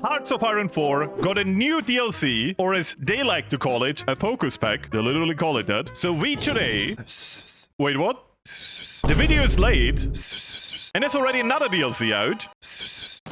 Hearts of Iron 4 got a new DLC, or as they like to call it, a focus pack. They literally call it that. So we today... Wait, what? The video is late. And there's already another DLC out.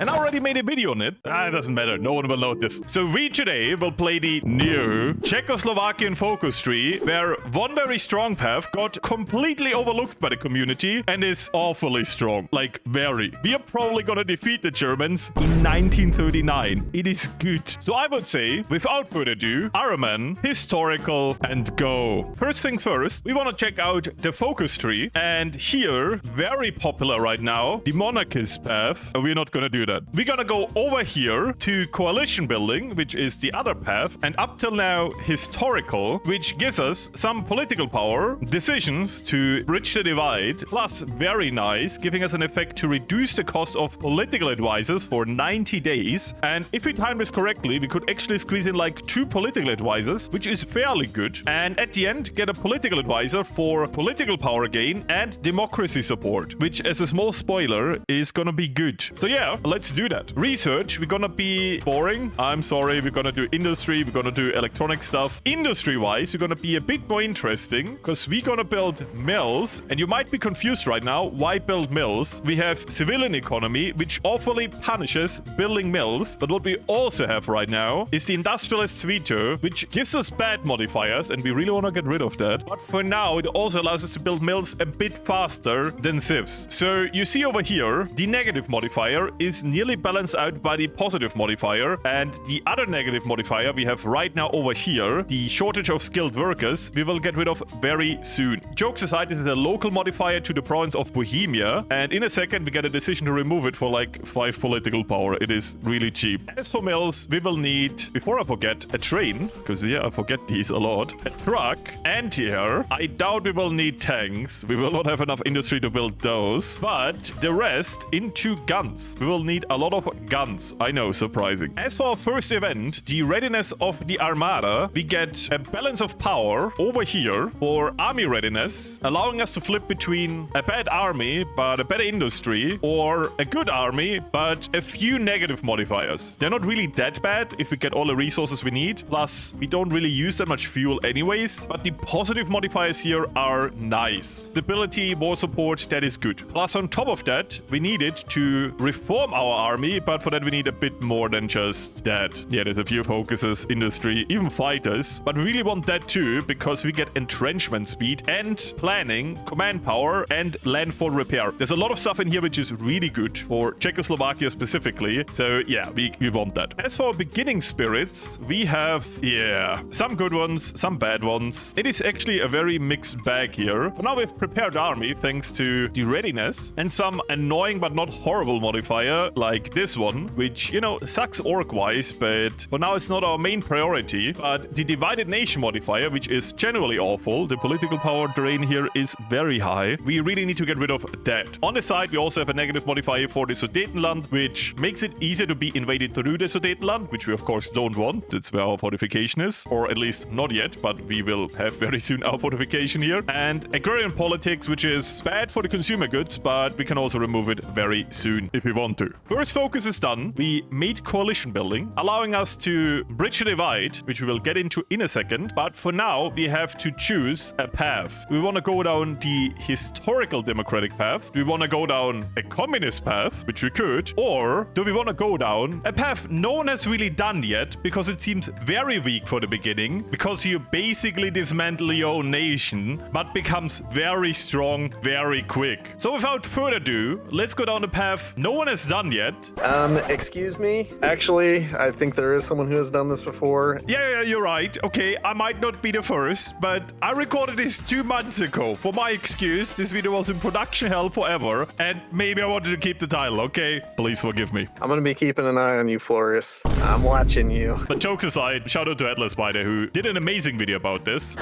And I already made a video on it. It doesn't matter. No one will notice. So we today will play the new Czechoslovakian focus tree, where one very strong path got completely overlooked by the community and is awfully strong. Like, very. We are probably gonna defeat the Germans in 1939. It is good. So I would say, without further ado, Araman, historical, and go. First things first, we want to check out the focus tree. And here, very popular right now, the monarchist path. We're not gonna do that. We're gonna go over here to coalition building, which is the other path, and up till now historical, which gives us some political power, decisions to bridge the divide, plus very nice, giving us an effect to reduce the cost of political advisors for 90 days. And if we time this correctly, we could actually squeeze in like 2 political advisors, which is fairly good. And at the end, get a political advisor for political power gain and democracy support, which as a small spoiler is gonna be good. So yeah, let's do that. Research, we're gonna be boring. I'm sorry, we're gonna do industry, we're gonna do electronic stuff. Industry-wise, we're gonna be a bit more interesting because we're gonna build mills. And you might be confused right now, why build mills? We have civilian economy, which awfully punishes building mills. But what we also have right now is the industrialist veto, which gives us bad modifiers, and we really wanna get rid of that. But for now, it also allows us to build mills a bit faster than civs. So you see over here, the negative modifier is nearly balanced out by the positive modifier, and the other negative modifier we have right now over here, the shortage of skilled workers, we will get rid of very soon. Jokes aside, this is a local modifier to the province of Bohemia, and in a second we get a decision to remove it for like 5 political power. It is really cheap. As for mills, we will need, before I forget, a train, because yeah, I forget these a lot, a truck, anti-air. I doubt we will need tanks. We will not have enough industry to build those, but the rest into guns. We will need a lot of guns. I know, surprising. As for our first event, the readiness of the Armada, we get a balance of power over here for army readiness, allowing us to flip between a bad army but a better industry, or a good army but a few negative modifiers. They're not really that bad if we get all the resources we need, plus we don't really use that much fuel anyways, but the positive modifiers here are nice. Stability, war support, that is good. Plus on top of that, we need it to reform our army, but for that we need a bit more than just that. Yeah, there's a few focuses, industry, even fighters, but we really want that too, because we get entrenchment speed and planning, command power, and landfall repair. There's a lot of stuff in here which is really good for Czechoslovakia specifically, so yeah, we want that. As for beginning spirits, we have, yeah, some good ones, some bad ones. It is actually a very mixed bag here. For now we've prepared army thanks to the readiness and some annoying but not horrible modifier like this one, which, you know, sucks orc-wise, but for now it's not our main priority. But the divided nation modifier, which is generally awful, the political power drain here is very high. We really need to get rid of that. On the side, we also have a negative modifier for the Sudetenland, which makes it easier to be invaded through the Sudetenland, which we of course don't want. That's where our fortification is, or at least not yet, but we will have very soon our fortification here. And agrarian politics, which is bad for the consumer goods, but we can also remove it very soon if we want to. First focus is done. We made coalition building, allowing us to bridge the divide, which we will get into in a second. But for now, we have to choose a path. We want to go down the historical democratic path. Do we want to go down a communist path, which we could, or do we want to go down a path no one has really done yet, because it seems very weak for the beginning, because you basically dismantle your own nation, but becomes very strong very quick. So without further ado, let's go down the path no one has done yet. Excuse me? Actually, I think there is someone who has done this before. Yeah, you're right. Okay, I might not be the first, but I recorded this 2 months ago. For my excuse, this video was in production hell forever, and maybe I wanted to keep the title, okay? Please forgive me. I'm gonna be keeping an eye on you, Florius. I'm watching you. But jokes aside, shout out to Atlas Spider, who did an amazing video about this.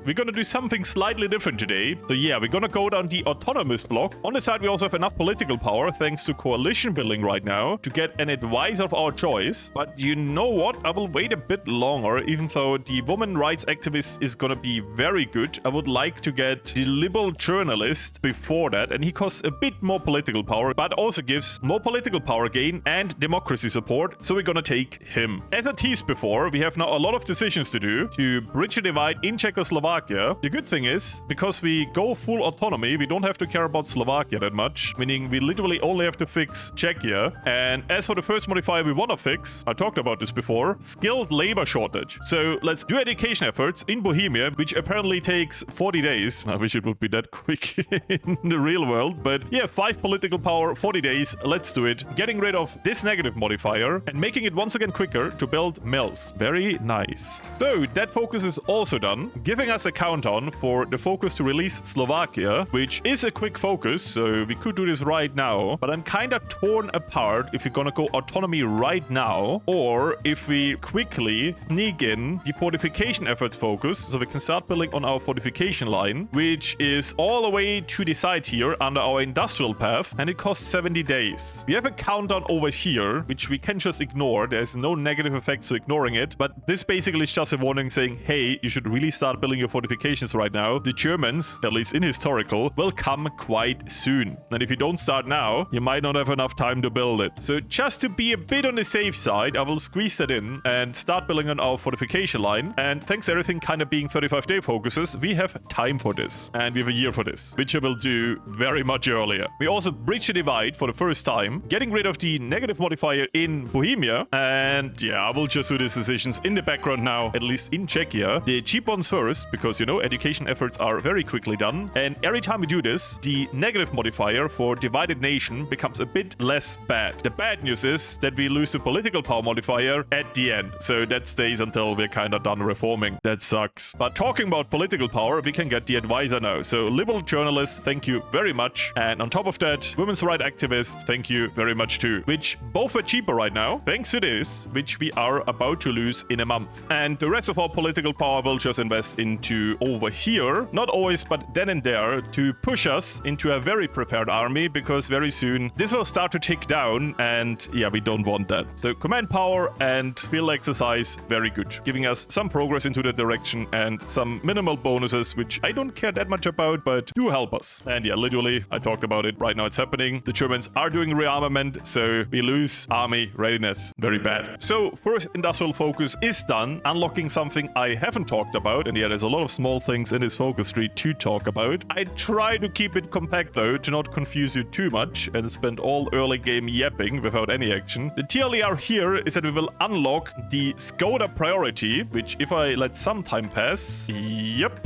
we're gonna do something slightly different today. So yeah, we're gonna go down the autonomous block. On the side, we also have enough political power, thanks to coalition building right now, to get an advisor of our choice. But you know what? I will wait a bit longer, even though the woman rights activist is gonna be very good. I would like to get the liberal journalist before that, and he costs a bit more political power, but also gives more political power gain and democracy support, so we're gonna take him. As I teased before, we have now a lot of decisions to do to bridge a divide in Czechoslovakia. The good thing is, because we go full autonomy, we don't have to care about Slovakia that much, meaning we literally only have to fix Czechia. And as for the first modifier we want to fix, I talked about this before, skilled labor shortage. So let's do education efforts in Bohemia, which apparently takes 40 days. I wish it would be that quick in the real world, but yeah, 5 political power, 40 days, let's do it. Getting rid of this negative modifier and making it once again quicker to build mills. Very nice. So that focus is also done, giving us a countdown for the focus to release Slovakia, which is a quick focus, so we could do this right now, but I'm kind of torn apart if you're gonna go autonomy right now, or if we quickly sneak in the fortification efforts focus, so we can start building on our fortification line, which is all the way to the side here under our industrial path, and it costs 70 days. We have a countdown over here, which we can just ignore. There's no negative effects to ignoring it, but this basically is just a warning saying, hey, you should really start building your fortifications right now. The Germans, at least in historical, will come quite soon. And if you don't start now, you might not have enough time to build it. So just to be a bit on the safe side, I will squeeze that in and start building on our fortification line. And thanks to everything kind of being 35-day focuses, we have time for this. And we have a year for this, which I will do very much earlier. We also bridge the divide for the first time, getting rid of the negative modifier in Bohemia. And yeah, I will just do these decisions in the background now, at least in Czechia. The cheap ones first, because you know, education efforts are very quickly done. And every time we do this, the negative modifier for divided nation becomes a bit less bad. The bad news is that we lose the political power modifier at the end. So that stays until we're kind of done reforming. That sucks. But talking about political power, we can get the advisor now. So liberal journalists, thank you very much. And on top of that, women's rights activists, thank you very much too. Which both are cheaper right now, thanks to this, which we are about to lose in a month. And the rest of our political power will just invest into over here. Not always, but then and there, to push us into a very prepared army, because very soon this will start to tick down, and yeah, we don't want that. So command power and field exercise, very good, giving us some progress into that direction and some minimal bonuses, which I don't care that much about, but do help us. And yeah, literally, I talked about it, right now it's happening. The Germans are doing rearmament, so we lose army readiness. Very bad. So first industrial focus is done, unlocking something I haven't talked about, and yeah, there's a lot of small things in this focus tree to talk about. I try to keep it compact though, to not confuse you too much and spend all early game yapping without any action. The TLDR here is that we will unlock the Skoda priority, which if I let some time pass,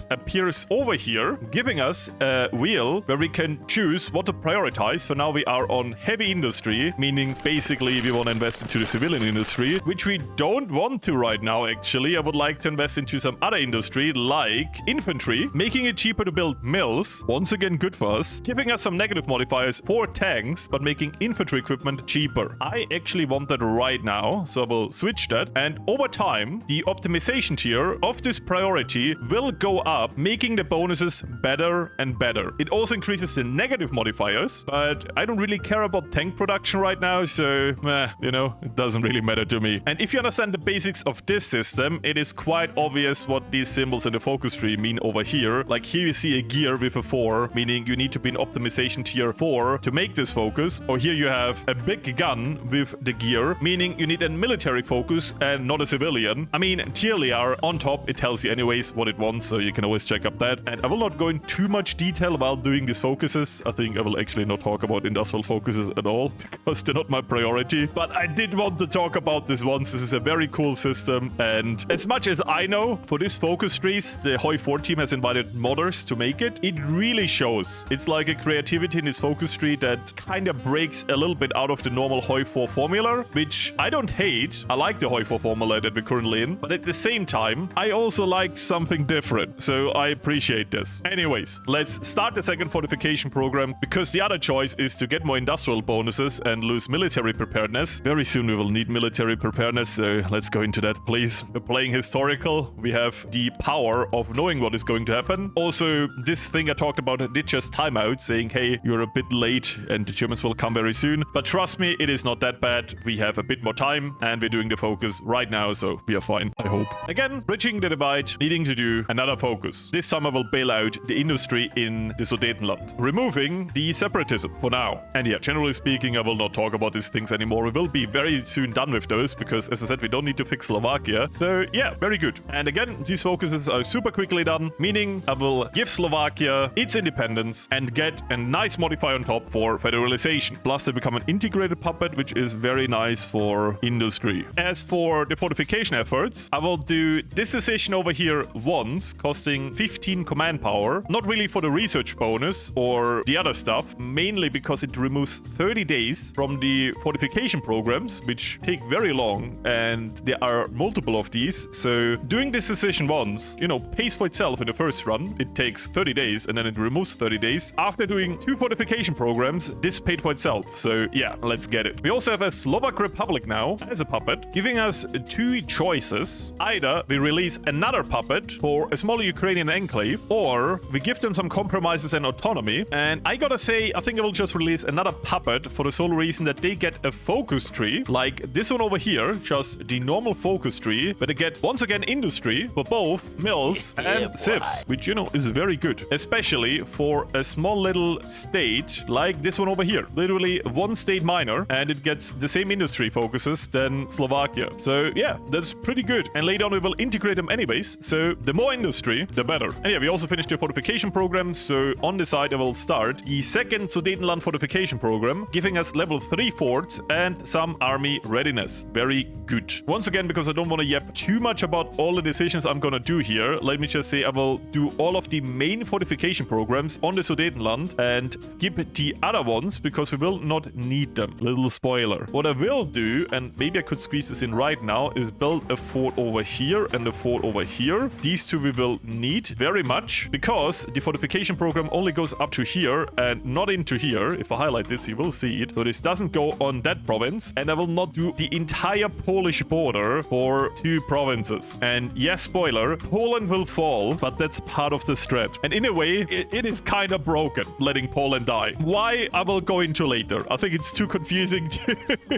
appears over here, giving us a wheel where we can choose what to prioritize. For now we are on heavy industry, meaning basically we want to invest into the civilian industry, which we don't want to right now actually. I would like to invest into some other industry like infantry, making it cheaper to build mills, once again good for us, giving us some negative modifiers for tanks, but making infantry equipment cheaper. I actually want that right now, so I will switch that, and over time the optimization tier of this priority will go up, making the bonuses better and better. It also increases the negative modifiers, but I don't really care about tank production right now, so you know, it doesn't really matter to me. And if you understand the basics of this system, it is quite obvious what these symbols in the focus tree mean over here. Like here you see a gear with a 4, meaning you need to be in optimization tier 4 to make this focus, or here you have a big gun with the gear, meaning you need a military focus and not a civilian. I mean, TLDR on top, it tells you anyways what it wants, so you can always check up that. And I will not go in too much detail while doing these focuses. I think I will actually not talk about industrial focuses at all, because they're not my priority. But I did want to talk about this once. This is a very cool system, and as much as I know, for this focus trees, the HOI4 team has invited modders to make it. It really shows. It's like a creativity in this focus tree that kind of breaks a little bit out of the normal HOI4 formula, which I don't hate. I like the HOI4 formula that we're currently in, but at the same time, I also liked something different, so I appreciate this. Anyways, let's start the second fortification program, because the other choice is to get more industrial bonuses and lose military preparedness. Very soon we will need military preparedness, so let's go into that, please. We're playing historical. We have the power aware of knowing what is going to happen. Also, this thing I talked about did just time out, saying, hey, you're a bit late and the Germans will come very soon. But trust me, it is not that bad. We have a bit more time and we're doing the focus right now, so we are fine, I hope. Again, bridging the divide, needing to do another focus. This summer will bail out the industry in the Sudetenland, removing the separatism for now. And yeah, generally speaking, I will not talk about these things anymore. We will be very soon done with those because, as I said, we don't need to fix Slovakia. So yeah, very good. And again, these focuses are super quickly done, meaning I will give Slovakia its independence and get a nice modifier on top for federalization. Plus, they become an integrated puppet, which is very nice for industry. As for the fortification efforts, I will do this decision over here once, costing 15 command power. Not really for the research bonus or the other stuff, mainly because it removes 30 days from the fortification programs, which take very long, and there are multiple of these. So doing this decision once, pays for itself in the first run. It takes 30 days and then it removes 30 days. After doing 2 fortification programs, this paid for itself. So yeah, let's get it. We also have a Slovak Republic now as a puppet, giving us 2 choices. Either we release another puppet for a smaller Ukrainian enclave, or we give them some compromises and autonomy. And I gotta say, I think I will just release another puppet for the sole reason that they get a focus tree, like this one over here, just the normal focus tree, but they get once again industry for both mills and civs, which is very good, especially for a small little state like this one over here. Literally one state minor, and it gets the same industry focuses than Slovakia. So yeah, that's pretty good. And later on we will integrate them anyways, so the more industry, the better. And yeah, we also finished the fortification program, so on the side I will start the second Sudetenland fortification program, giving us level 3 forts and some army readiness. Very good. Once again, because I don't want to yap too much about all the decisions I'm gonna do here, let me just say I will do all of the main fortification programs on the Sudetenland and skip the other ones because we will not need them. Little spoiler. What I will do, and maybe I could squeeze this in right now, is build a fort over here and a fort over here. These 2 we will need very much because the fortification program only goes up to here and not into here. If I highlight this, you will see it. So this doesn't go on that province, and I will not do the entire Polish border for 2 provinces. And yes, spoiler, Poland will fall, but that's part of the strat. And in a way, it is kind of broken, letting Poland die. Why? I will go into later. I think it's too confusing to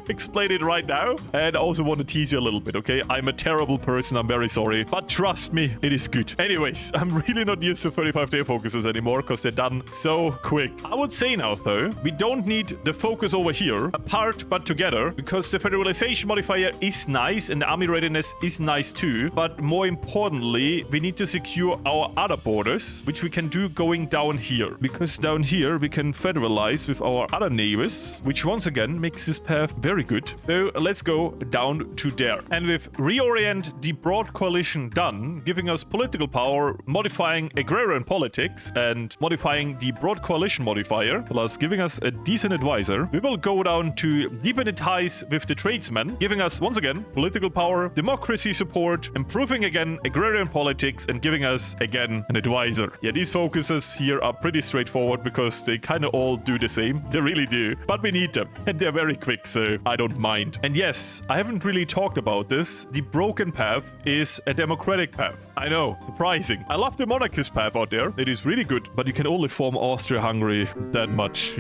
explain it right now. And I also want to tease you a little bit, okay? I'm a terrible person, I'm very sorry. But trust me, it is good. Anyways, I'm really not used to 35-day focuses anymore because they're done so quick. I would say now, though, we don't need the focus over here, apart but together, because the federalization modifier is nice and the army readiness is nice too. But more importantly, we need to secure our other borders, which we can do going down here. Because down here, we can federalize with our other neighbors, which once again makes this path very good. So let's go down to there. And with reorient the broad coalition done, giving us political power, modifying agrarian politics, and modifying the broad coalition modifier, plus giving us a decent advisor, we will go down to deepen the ties with the tradesmen, giving us once again political power, democracy support, improving again agrarian politics, and giving us again an advisor. Yeah, these focuses here are pretty straightforward because they kind of all do the same. They really do. But we need them. And they're very quick, so I don't mind. And yes, I haven't really talked about this. The broken path is a democratic path. I know, surprising. I love the monarchist path out there. It is really good, but you can only form Austria-Hungary that much,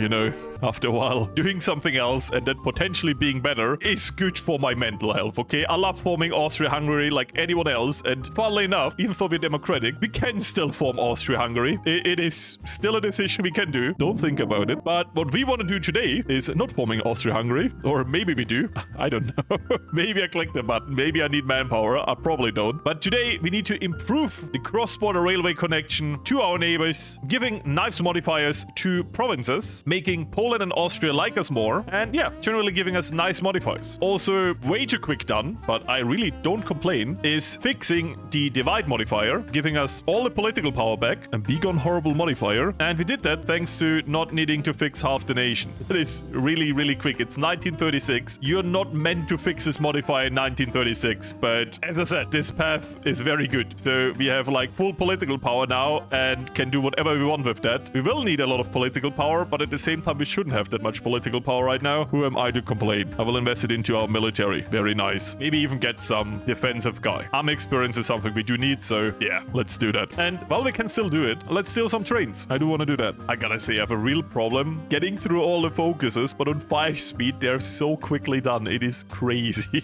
after a while. Doing something else and then potentially being better is good for my mental health, okay? I love forming Austria-Hungary like anyone else, and funnily enough, even though we're democratic, we can still form Austria-Hungary. It is still a decision we can do. Don't think about it. But what we want to do today is not forming Austria-Hungary, or maybe we do. I don't know. Maybe I clicked the button. Maybe I need manpower. I probably don't. But today we need to improve the cross-border railway connection to our neighbors, giving nice modifiers to provinces, making Poland and Austria like us more, and yeah, generally giving us nice modifiers. Also, way too quick done, but I really don't complain, is fixing the divide modifier, giving us all the political power back, and be gone horrible modifier. And we did that thanks to not needing to fix half the nation. It is really, really quick. It's 1936. You're not meant to fix this modifier in 1936, but as I said, this path is very good. So we have like full political power now and can do whatever we want with that. We will need a lot of political power, but at the same time, we shouldn't have that much political power right now. Who am I to complain? I will invest it into our military. Very nice. Maybe even get some defensive guy. Army experience is something we do need, so yeah, let's do that. And while we can still do it, let's steal some trains. I do want to do that. I gotta say, I have a real problem getting through all the focuses, but on 5 speed, they're so quickly done. It is crazy.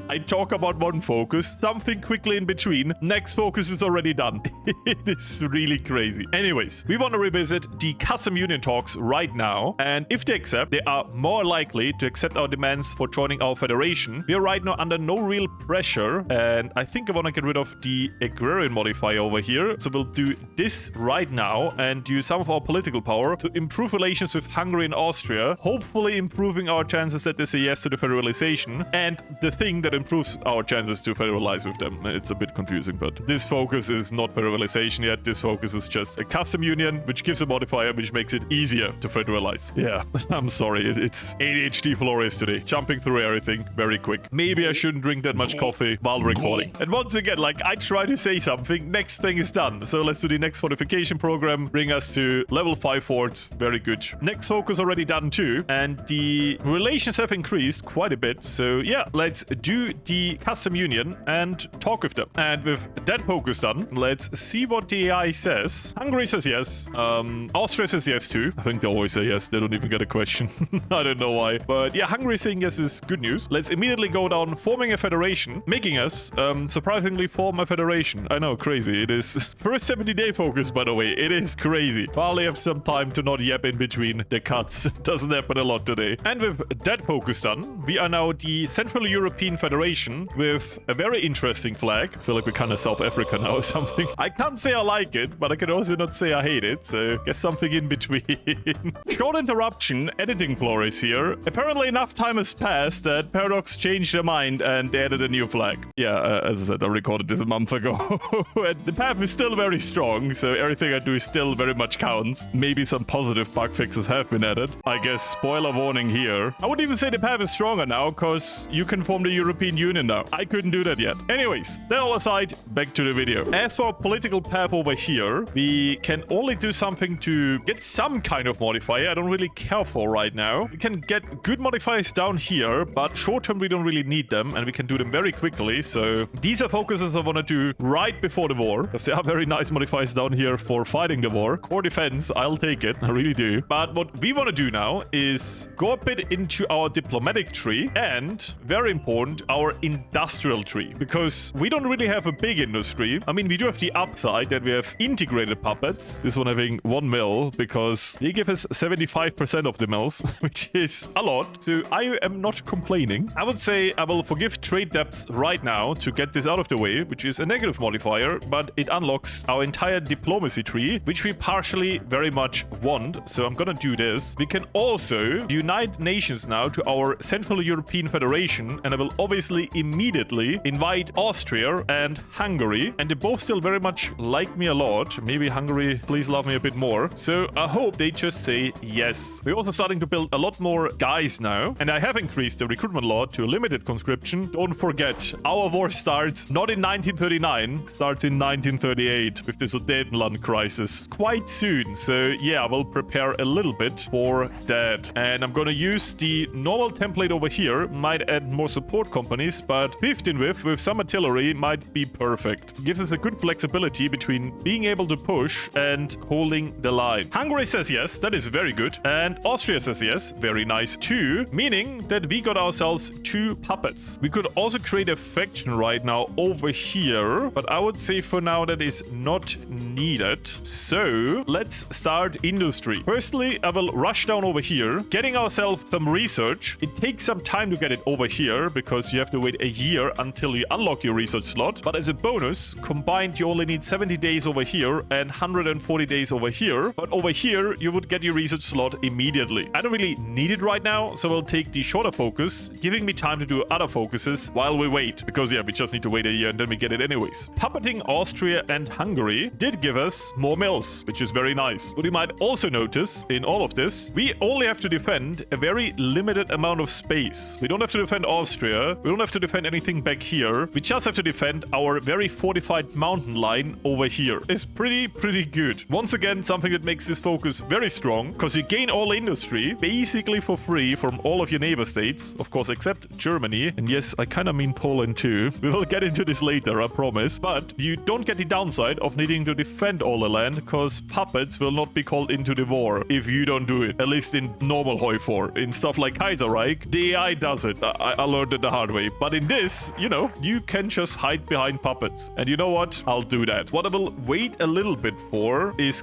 I talk about one focus, something quickly in between. Next focus is already done. It is really crazy. Anyways, we want to revisit the custom union talks right now. And if they accept, they are more likely to accept our demands for joining our federation. We are right now under no real pressure. And I think I want to get rid of the agrarian modifier over here. So we'll do this right now and use some of our political power to improve relations with Hungary and Austria, hopefully improving our chances that they say yes to the federalization. And the thing that improves our chances to federalize with them. It's a bit confusing, but this focus is not federalization yet. This focus is just a custom union, which gives a modifier, which makes it easier to federalize. Yeah, I'm sorry. It's ADHD Florius today. Jumping through everything very quick. Maybe I shouldn't drink that much coffee while recording. And once again, like I try to say something, next thing is done. So let's do the next fortification program. Bring us to level 5 fort. Very good. Next focus already done too. And the relations have increased quite a bit. So yeah, let's do the custom union and talk with them. And with that focus done, let's see what the AI says. Hungary says yes. Austria says yes too. I think they always say yes. They don't even get a question. I don't know why. But yeah, Hungary saying yes is good news. Let's immediately go down forming a federation, making us surprisingly form a federation. I know, crazy. It is first 70-day focus, by the way. It is crazy. Finally have some time to not yap in between the cuts. Doesn't happen a lot today. And with that focus done, we are now the Central European Federation with a very interesting flag. I feel like we're kind of South Africa now or something. I can't say I like it, but I can also not say I hate it. So guess something in between. Short interruption, editing Florius here. Apparently enough time has passed that Paradox changed their mind and they added a new flag. Yeah, as I said, I recorded this a month ago. And the path is still very strong, so everything I do still very much counts. Maybe some positive bug fixes have been added. I guess spoiler warning here. I would even say the path is stronger now, because you can form the European Union now. I couldn't do that yet. Anyways, that all aside, back to the video. As for our political path over here, we can only do something to get some kind of modifier I don't really care for right now. We can get good modifiers down here, but short term we don't really need them, and we can do them very quickly. So these are focuses I want to do right before the war, because there are very nice modifiers down here for fighting the war. Core defense, I'll take it. I really do. But what we want to do now is go a bit into our diplomatic tree and, very important, our industrial tree, because we don't really have a big industry. I mean, we do have the upside that we have integrated puppets. This one having 1 mil, because they give us 75% of the mills, which is a lot. So I am not complaining. I would say I will forgive trade debts right now to get this out of the way, which is a negative modifier, but it unlocks our entire diplomacy tree, which we partially very much want. So I'm gonna do this. We can also unite nations now to our Central European Federation, and I will obviously immediately invite Austria and Hungary, and they both still very much like me a lot. Maybe Hungary, please love me a bit more. So I hope they just say yes. We're also starting to build a lot more guys now, and I have increased the recruitment law to a limited conscription. Don't forget, our war starts not in 1939, starts in 1938 with the Sudetenland crisis. Quite soon. So yeah, I will prepare a little bit for that. And I'm gonna use the normal template over here. Might add more support companies, but 15 with some artillery might be perfect. Gives us a good flexibility between being able to push and holding the line. Hungary says yes, that is very good. And Austria says yes, very nice too, meaning that we got ourselves 2 puppets. We could also create a faction right now over here, but I would say for now that is not needed. So let's start industry. Firstly, I will rush down over here, getting ourselves some research. It takes some time to get it over here because you have to wait a year until you unlock your research slot. But as a bonus, combined, you only need 70 days over here and 140 days over here. But over here, you would get your research slot immediately. I don't really need it right now, so I'll take the shorter focus, giving me time to do other focuses while we wait. Because yeah, we just need to wait a year and then we get it anyways. Puppeting Austria and Hungary did give us more mills, which is very nice. But you might also notice in all of this, we only have to defend a very limited amount of space. We don't have to defend Austria. We don't have to defend anything back here. We just have to defend our very fortified mountain line over here is pretty good. Once again, something that makes this focus very strong, because you gain all industry basically for free from all of your neighbor states, of course, except Germany. And yes, I kind of mean Poland too. We will get into this later, I promise. But you don't get the downside of needing to defend all the land, because puppets will not be called into the war if you don't do it, at least in normal HOI4. In stuff like Kaiserreich, the AI does it. I learned it the hard way. But in this, you know, you can just hide behind puppets. And you know what? I'll do that. What I will wait a little bit for is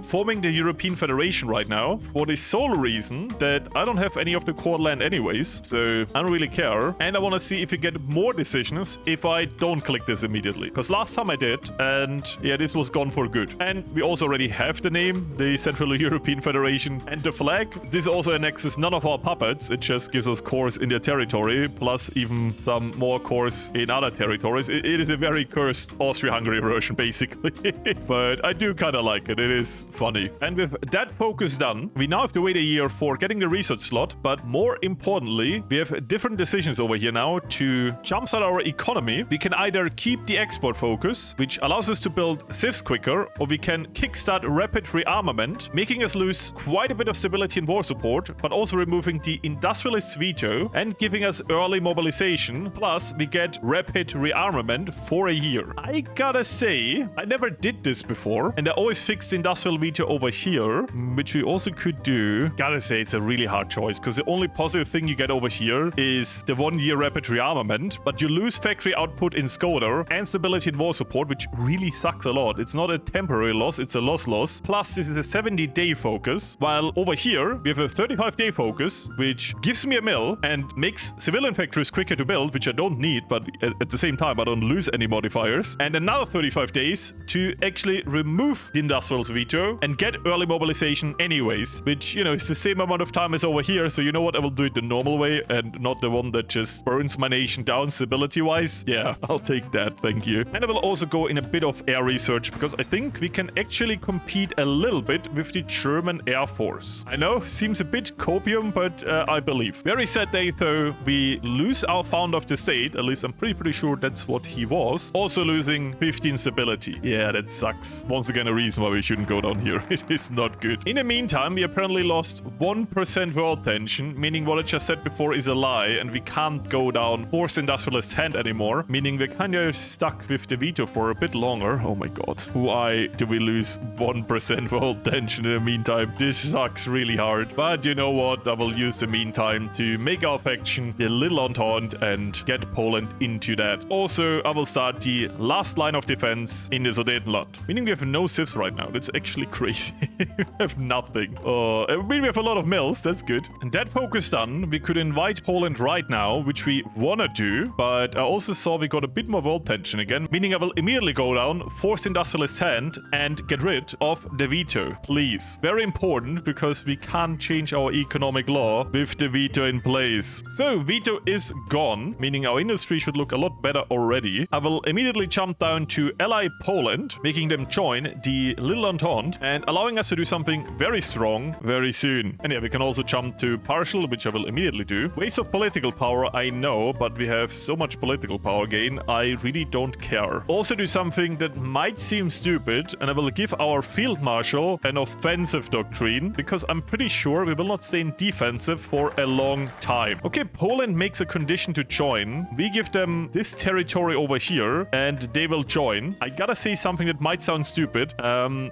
forming the European Federation right now, for the sole reason that I don't have any of the core land anyways, so I don't really care. And I want to see if you get more decisions if I don't click this immediately. Because last time I did, and yeah, this was gone for good. And we also already have the name, the Central European Federation, and the flag. This also annexes none of our puppets. It just gives us cores in their territory, plus even some more cores in other territories. It is a very cursed Austria-Hungary version, basically. But I do kind of like it. It is funny. And with that focus done, we now have to wait a year for getting the research slot. But more importantly, we have different decisions over here now to jumpstart our economy. We can either keep the export focus, which allows us to build civs quicker, or we can kickstart rapid rearmament, making us lose quite a bit of stability and war support, but also removing the industrialist veto and giving us early mobilization. Plus, we get rapid rearmament for a year. I gotta say, I never did this before, and I always fixed the industrial veto over here, which we also could do. Gotta say, it's a really hard choice, because the only positive thing you get over here is the 1 year rapid rearmament, but you lose factory output in Skoda and stability and war support, which really sucks a lot. It's not a temporary loss, it's a loss. Plus, this is a 70-day focus, while over here, we have a 35-day focus, which gives me a mill and makes civilian factories quicker to build, which I don't need, but at the same time, I don't lose any modifiers. And another 35 days to actually remove the industrial's veto and get early mobilization anyways, which, you know, is the same amount of time as over here. So you know what? I will do it the normal way and not the one that just burns my nation down stability-wise. Yeah, I'll take that. Thank you. And I will also go in a bit of air research, because I think we can actually compete a little bit with the German Air Force. I know, seems a bit copium, but I believe. Very sad day, though. We lose our founder of the state. At least I'm pretty sure that's what he was. Also losing 15 stability. Yeah, that sucks. Once again, a reason why we shouldn't go down here. It is not good. In the meantime, we apparently lost 1% world tension, meaning what I just said before is a lie, and we can't go down forced industrialist hand anymore, meaning we're kind of stuck with the veto for a bit longer. Oh my god. Why do we lose 1% world tension in the meantime? This sucks really hard. But you know what? I will use the meantime to make our faction the Little Entente and get Poland into that. Also, I will start the last line of defense in the Sudetenland, meaning we have no civs right now. That's actually crazy. We have nothing. I mean, we have a lot of mills. That's good. And that focus done, we could invite Poland right now, which we want to do. But I also saw we got a bit more world tension again, meaning I will immediately go down, force industrialist hand, and get rid of the veto. Please. Very important, because we can't change our economic law with the veto in place. So, veto is gone, meaning our industry should look a lot better already. I will immediately jump down to ally Poland, making them join the Little Entente and allowing us to do something very strong very soon. And yeah, we can also jump to partial, which I will immediately do. Waste of political power, I know, but we have so much political power gain, I really don't care. Also do something that might seem stupid, and I will give our field marshal an offensive doctrine, because I'm pretty sure we will not stay in defensive for a long time. Okay, Poland makes a condition to join. We give them this territory over here, and they will join. I gotta say something that might sound stupid.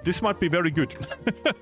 This might be very good.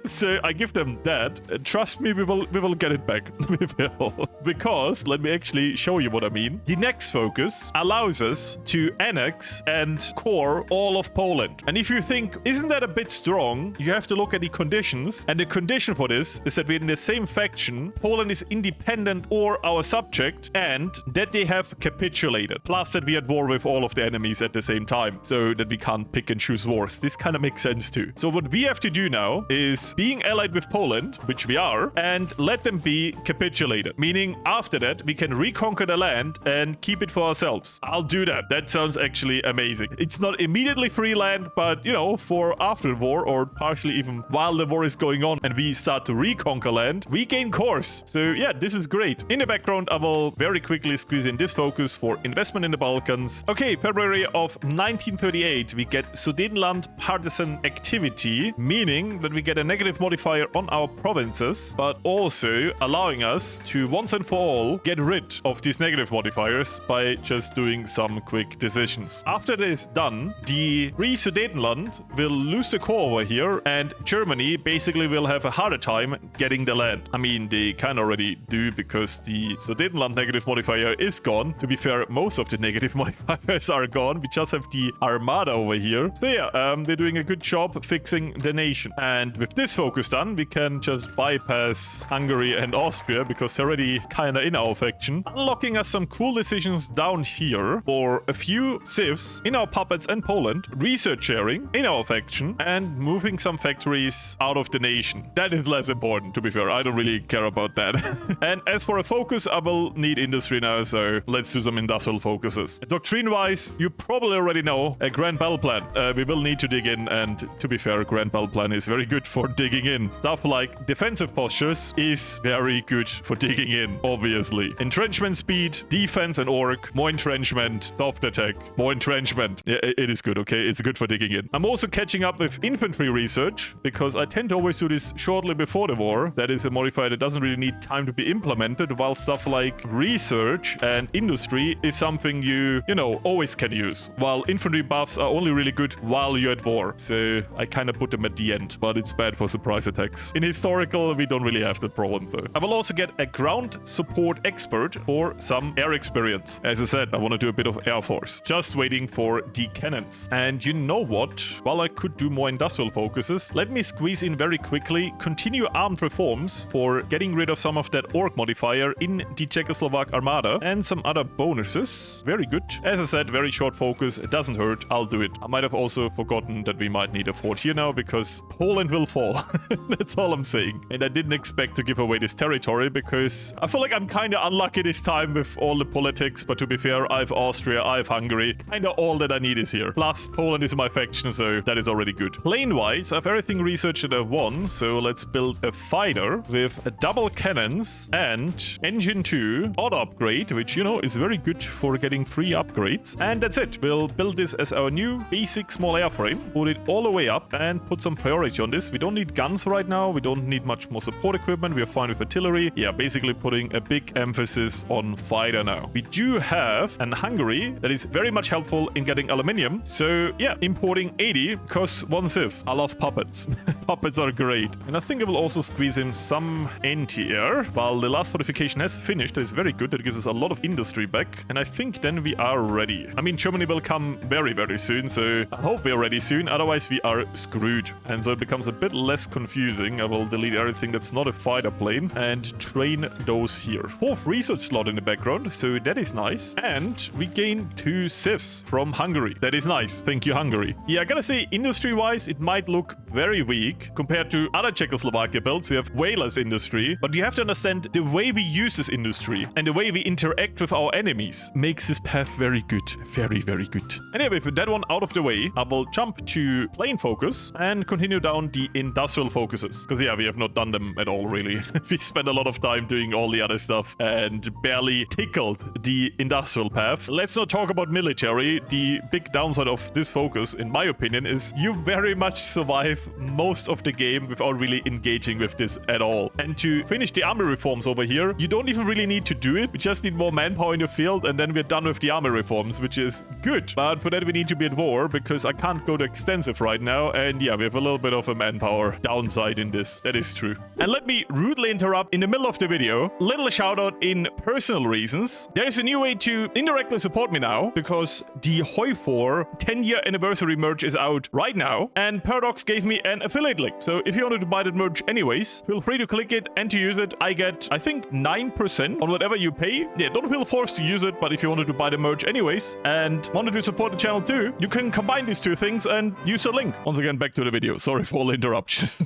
So I give them that. Trust me, we will get it back. We will. Because, let me actually show you what I mean. The next focus allows us to annex and core all of Poland. And if you think, isn't that a bit strong? You have to look at the conditions. And the condition for this is that we're in the same faction, Poland is independent or our subject, and that they have capitulated. Plus that we are at war with all of the enemies at the same time, so that we can't pick and choose wars. This kind of makes sense too. So what we have to do now is being allied with Poland, which we are, and let them be capitulated. Meaning after that, we can reconquer the land and keep it for ourselves. I'll do that. That sounds actually amazing. It's not immediately free land, but you know, for after the war, or partially even while the war is going on and we start to reconquer land, we gain cores. So yeah, this is great. In the background, I will very quickly squeeze in this focus for investment in the Balkans. Okay, February January of 1938, we get Sudetenland partisan activity, meaning that we get a negative modifier on our provinces, but also allowing us to once and for all get rid of these negative modifiers by just doing some quick decisions. After this is done, the Free Sudetenland will lose the core over here, and Germany basically will have a harder time getting the land. I mean, they kind of already do because the Sudetenland negative modifier is gone. To be fair, most of the negative modifiers are gone. We just have the Armada over here. So yeah, they're doing a good job fixing the nation. And with this focus done, we can just bypass Hungary and Austria because they're already kind of in our faction. Unlocking us some cool decisions down here for a few civs in our puppets and Poland, research sharing in our faction, and moving some factories out of the nation. That is less important, to be fair. I don't really care about that. And as for a focus, I will need industry now, so let's do some industrial focuses. Doctrine-wise, you probably already know a Grand Battle Plan. We will need to dig in, and to be fair, Grand Battle Plan is very good for digging in. Stuff like defensive postures is very good for digging in, obviously. Entrenchment speed, defense and orc, more entrenchment, soft attack, more entrenchment. Yeah, it is good, okay? It's good for digging in. I'm also catching up with infantry research because I tend to always do this shortly before the war. That is a modifier that doesn't really need time to be implemented, while stuff like research and industry is something you know, always can use. While infantry buffs are only really good while you're at war. So I kind of put them at the end, but it's bad for surprise attacks. In historical, we don't really have that problem though. I will also get a ground support expert for some air experience. As I said, I want to do a bit of air force. Just waiting for the cannons. And you know what? While I could do more industrial focuses, let me squeeze in very quickly, continue armed reforms for getting rid of some of that orc modifier in the Czechoslovak Armada and some other bonuses. Very good. As I said, very short focus. It doesn't hurt. I'll do it. I might have also forgotten that we might need a fort here now because Poland will fall. That's all I'm saying. And I didn't expect to give away this territory because I feel like I'm kind of unlucky this time with all the politics, but to be fair, I have Austria, I have Hungary. Kind of all that I need is here. Plus, Poland is my faction, so that is already good. Plane-wise, I have everything researched at F1, so let's build a fighter with double cannons and engine 2 auto upgrade, which, you know, is very good for getting free upgrades. And that's it. We'll build this as our new basic small airframe, put it all the way up and put some priority on this. We don't need guns right now. We don't need much more support equipment. We are fine with artillery. Yeah, basically putting a big emphasis on fighter now. We do have an Hungary that is very much helpful in getting aluminium. So yeah, importing 80 costs 1 civ. I love puppets. Puppets are great. And I think I will also squeeze in some anti-air. While the last fortification has finished, that is very good. That gives us a lot of industry back. And I think then we are ready. I mean, Germany will come very, very soon. So I hope we are ready soon. Otherwise, we are screwed. And so it becomes a bit less confusing. I will delete everything that's not a fighter plane and train those here. 4th research slot in the background. So that is nice. And we gain 2 civs from Hungary. That is nice. Thank you, Hungary. Yeah, I gotta say, industry-wise, it might look very weak compared to other Czechoslovakia builds. We have way less industry, but you have to understand the way we use this industry and the way we interact with our enemies makes this path very good. Very, very good. Anyway, with that one out of the way, I will jump to plane focus and continue down the industrial focuses. Because yeah, we have not done them at all, really. We spent a lot of time doing all the other stuff and barely tickled the industrial path. Let's not talk about military. The big downside of this focus, in my opinion, is you very much survive most of the game without really engaging with this at all. And to finish the army reforms over here, you don't even really need to do it. We just need more manpower in the field and then we're done with the army reforms, which is good. But for that, we need to be at war because I can't go to extensive right now. And yeah, we have a little bit of a manpower downside in this. That is true. And let me rudely interrupt in the middle of the video. Little shout out in personal reasons. There's a new way to indirectly support me now because the HOI4 10-year anniversary merch is out right now. And Paradox gave me an affiliate link. So if you wanted to buy that merch anyways, feel free to click it and to use it. I get, I think, 9% on whatever you pay. Yeah, don't feel forced to use it, but if you wanted to buy the merch anyways and wanted to support the channel too, you can combine these two things and use the link. Once again, back to the video. Sorry for all the interruptions.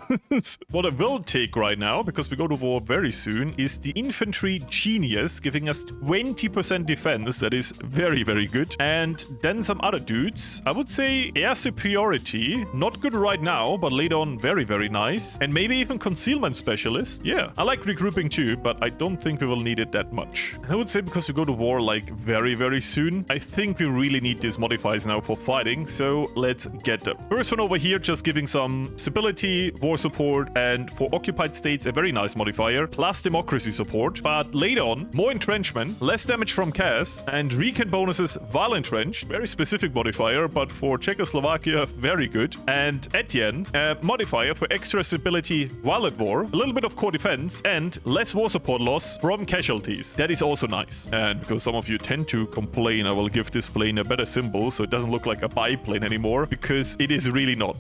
What I will take right now, because we go to war very soon, is the infantry genius, giving us 20% defense. That is very, very good. And then some other dudes. I would say air superiority, not good right now, now, but later on very, very nice. And maybe even concealment specialist. Yeah, I like regrouping too, but I don't think we will need it that much. And I would say because we go to war like very, very soon, I think we really need these modifiers now for fighting. So let's get them. First one over here, just giving some stability, war support, and for occupied states, a very nice modifier, plus democracy support. But later on, more entrenchment, less damage from chaos, and recon bonuses while entrenched. Very specific modifier, but for Czechoslovakia, very good. And at the end, a modifier for extra stability while at war, a little bit of core defense, and less war support loss from casualties. That is also nice. And because some of you tend to complain, I will give this plane a better symbol so it doesn't look like a biplane anymore, because it is really not.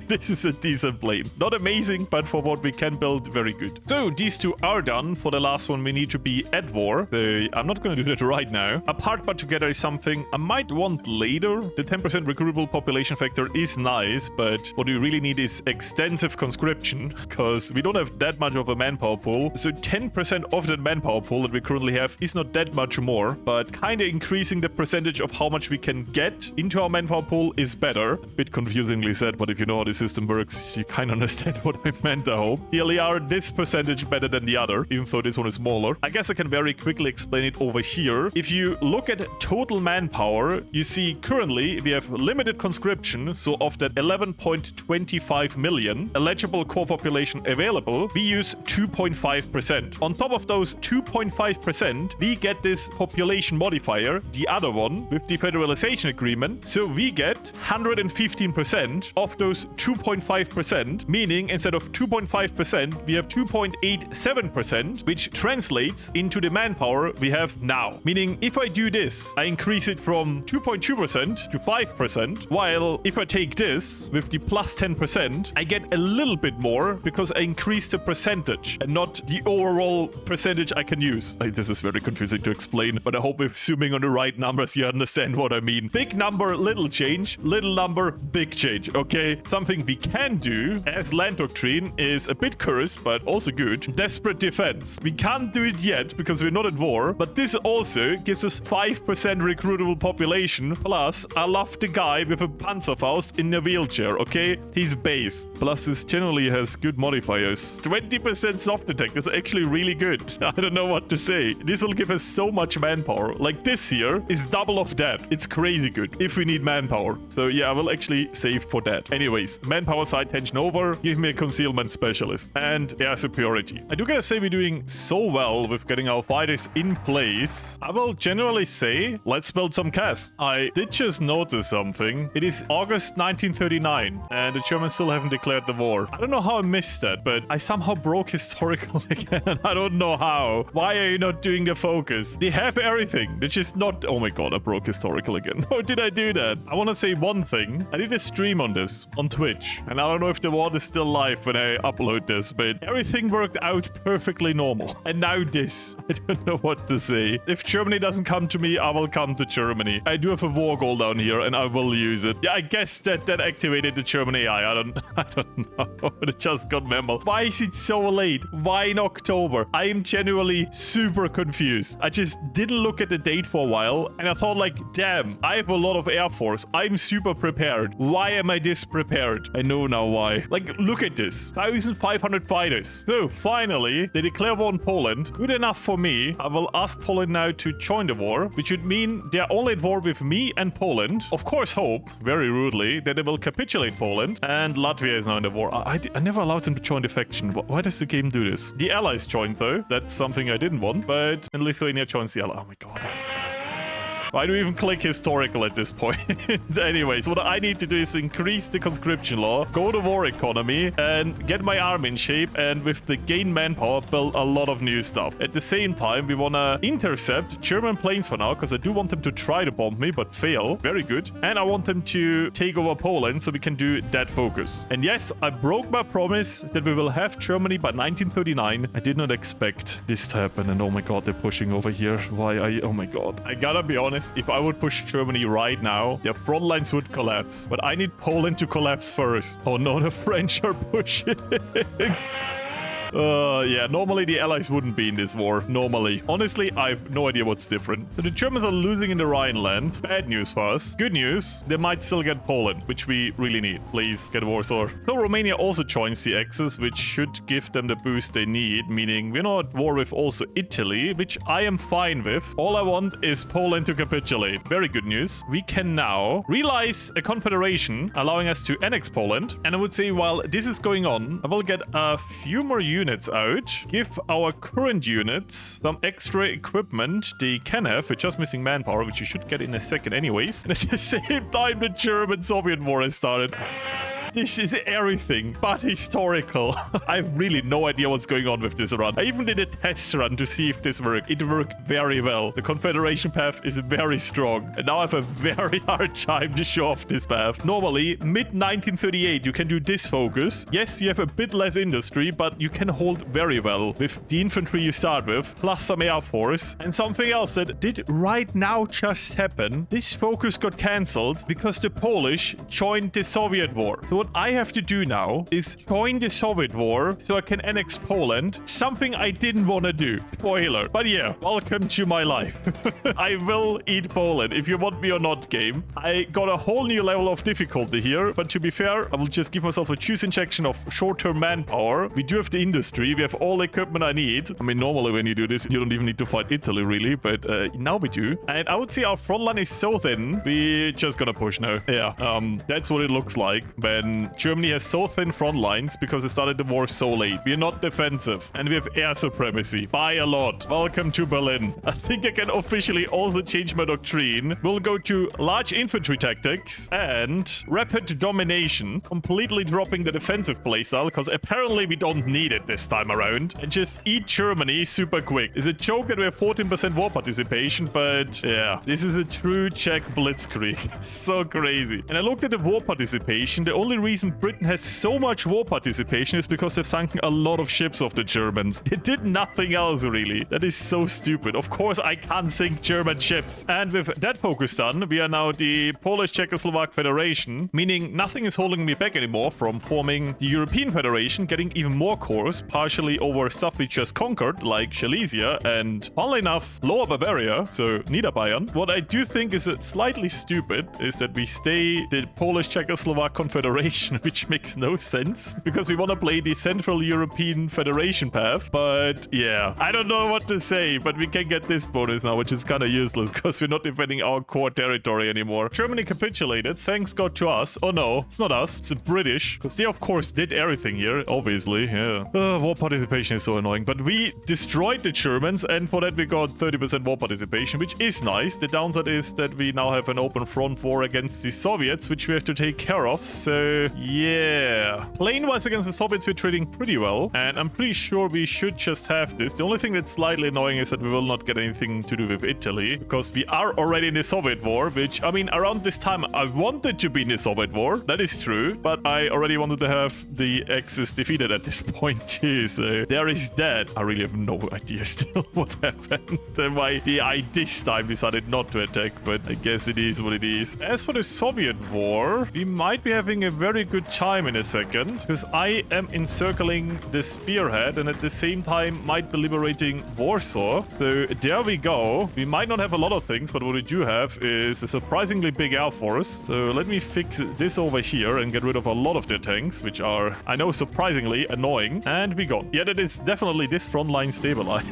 This is a decent plane. Not amazing, but for what we can build, very good. So these two are done. For the last one, we need to be at war. So I'm not going to do that right now. Apart but together is something I might want later. The 10% recruitable population factor is nice, but what we really need is extensive conscription, because we don't have that much of a manpower pool. So 10% of that manpower pool that we currently have is not that much more, but kind of increasing the percentage of how much we can get into our manpower pool is better. A bit confusingly said, but if you know how the system works, you kind of understand what I meant, I hope. Clearly are this percentage better than the other, even though this one is smaller. I guess I can very quickly explain it over here. If you look at total manpower, you see currently we have limited conscription, so of that 11.25 million eligible core population available, we use 2.5%. On top of those 2.5%, we get this population modifier, the other one, with the federalization agreement, so we get 115% of those 2.5%, meaning instead of 2.5%, we have 2.87%, which translates into the manpower we have now. Meaning, if I do this, I increase it from 2.2% to 5%, while if I take this with the plus 10%, I get a little bit more because I increase the percentage and not the overall percentage I can use. This is very confusing to explain, but I hope with zooming on the right numbers, you understand what I mean. Big number, little change. Little number, big change, okay? Something we can do as land doctrine is a bit cursed, but also good. Desperate defense. We can't do it yet because we're not at war, but this also gives us 5% recruitable population. Plus, I love the guy with a Panzerfaust in a wheelchair, okay? He's base. Plus, this generally has good modifiers. 20% soft attack is actually really good. I don't know what to say. This will give us so much manpower. Like this here is double of that. It's crazy good if we need manpower. So yeah, I will actually save for that. Anyways, manpower side tension over. Give me a concealment specialist and air superiority. I do gotta say we're doing so well with getting our fighters in place. I will generally say let's build some CAS. I did just notice something. It is August 1939 and the Germans still haven't declared the war. I don't know how I missed that, but I somehow broke historical again. I don't know how. Why are you not doing the focus? They have everything. They're just not... Oh my god, I broke historical again. How did I do that? I want to say one thing. I did a stream on this on Twitch, and I don't know if the war is still live when I upload this, but everything worked out perfectly normal. And now this. I don't know what to say. If Germany doesn't come to me, I will come to Germany. I do have a war goal down here, and I will use it. Yeah, I guess that activated the German AI. I don't know. It just got memo. Why is it so late? Why in October? I am genuinely super confused. I just didn't look at the date for a while, and I thought like, damn, I have a lot of Air Force. I'm super prepared. Why am I this prepared? I know now why. Like, look at this. 1,500 fighters. So, finally, they declare war on Poland. Good enough for me. I will ask Poland now to join the war, which would mean they're only at war with me and Poland. Of course, hope, very rudely, that they will capitulate Poland. And Latvia is now in the war. I never allowed them to join the faction. Why does the game do this? The allies joined, though. That's something I didn't want. But and Lithuania joins the ally. Oh my god. Why do we even click historical at this point? Anyways, what I need to do is increase the conscription law, go to war economy, and get my army in shape, and with the gain manpower, build a lot of new stuff. At the same time, we want to intercept German planes for now, because I do want them to try to bomb me, but fail. Very good. And I want them to take over Poland, so we can do that focus. And yes, I broke my promise that we will have Germany by 1939. I did not expect this to happen, and oh my god, they're pushing over here. Why are you... Oh my god. I gotta be honest. If I would push Germany right now, their front lines would collapse. But I need Poland to collapse first. Oh no, the French are pushing. Yeah, normally the Allies wouldn't be in this war. Normally. Honestly, I have no idea what's different. So the Germans are losing in the Rhineland. Bad news for us. Good news, they might still get Poland, which we really need. Please get Warsaw. So Romania also joins the Axis, which should give them the boost they need, meaning we're not at war with also Italy, which I am fine with. All I want is Poland to capitulate. Very good news. We can now realize a confederation, allowing us to annex Poland. And I would say while this is going on, I will get a few more units out, give our current units some extra equipment they can have. We're just missing manpower, which you should get in a second anyways. And at the same time, the German-Soviet war has started. This is everything but historical. I have really no idea what's going on with this run. I even did a test run to see if this worked. It worked very well. The Confederation path is very strong. And now I have a very hard time to show off this path. Normally, mid-1938, you can do this focus. Yes, you have a bit less industry, but you can hold very well with the infantry you start with, plus some air force. And something else that did right now just happen. This focus got cancelled because the Polish joined the Soviet war. So what I have to do now is join the Soviet war so I can annex Poland. Something I didn't want to do. Spoiler. But yeah, welcome to my life. I will eat Poland if you want me or not, game. I got a whole new level of difficulty here. But to be fair, I will just give myself a juice injection of short-term manpower. We do have the industry. We have all the equipment I need. I mean, normally when you do this, you don't even need to fight Italy, really. But now we do. And I would say our front line is so thin. We're just gonna push now. Yeah, that's what it looks like when Germany has so thin front lines because it started the war so late. We are not defensive and we have air supremacy by a lot. Welcome to Berlin. I think I can officially also change my doctrine. We'll go to large infantry tactics and rapid domination, completely dropping the defensive playstyle because apparently we don't need it this time around, and just eat Germany super quick. It's a joke that we have 14% war participation, but yeah, this is a true Czech blitzkrieg. So crazy. And I looked at the war participation. The only reason Britain has so much war participation is because they've sunk a lot of ships of the Germans. They did nothing else, really. That is so stupid. Of course, I can't sink German ships. And with that focus done, we are now the Polish-Czechoslovak Federation, meaning nothing is holding me back anymore from forming the European Federation, getting even more cores, partially over stuff we just conquered, like Silesia and, funnily enough, Lower Bavaria, so Niederbayern. What I do think is slightly stupid is that we stay the Polish-Czechoslovak Confederation, which makes no sense because we want to play the Central European Federation path. But yeah, I don't know what to say, but we can get this bonus now, which is kind of useless because we're not defending our core territory anymore. Germany capitulated, thanks God to us. Oh no, it's not us, it's the British, because they of course did everything here, obviously. Yeah, war participation is so annoying, but we destroyed the Germans, and for that we got 30% war participation, which is nice. The downside is that we now have an open front war against the Soviets, which we have to take care of. So yeah, plane-wise against the Soviets we're trading pretty well, and I'm pretty sure we should just have this. The only thing that's slightly annoying is that we will not get anything to do with Italy, because we are already in the Soviet war, which, I mean, around this time I wanted to be in the Soviet war, that is true, but I already wanted to have the Axis defeated at this point too, so there is that. I really have no idea still what happened and why I this time decided not to attack, but I guess it is what it is. As for the Soviet war, we might be having a very good time in a second, because I am encircling the spearhead and at the same time might be liberating Warsaw. So there we go. We might not have a lot of things, but what we do have is a surprisingly big air force. So let me fix this over here and get rid of a lot of their tanks, which are, I know, surprisingly annoying. And we go. Yeah, that is definitely this front line stabilized.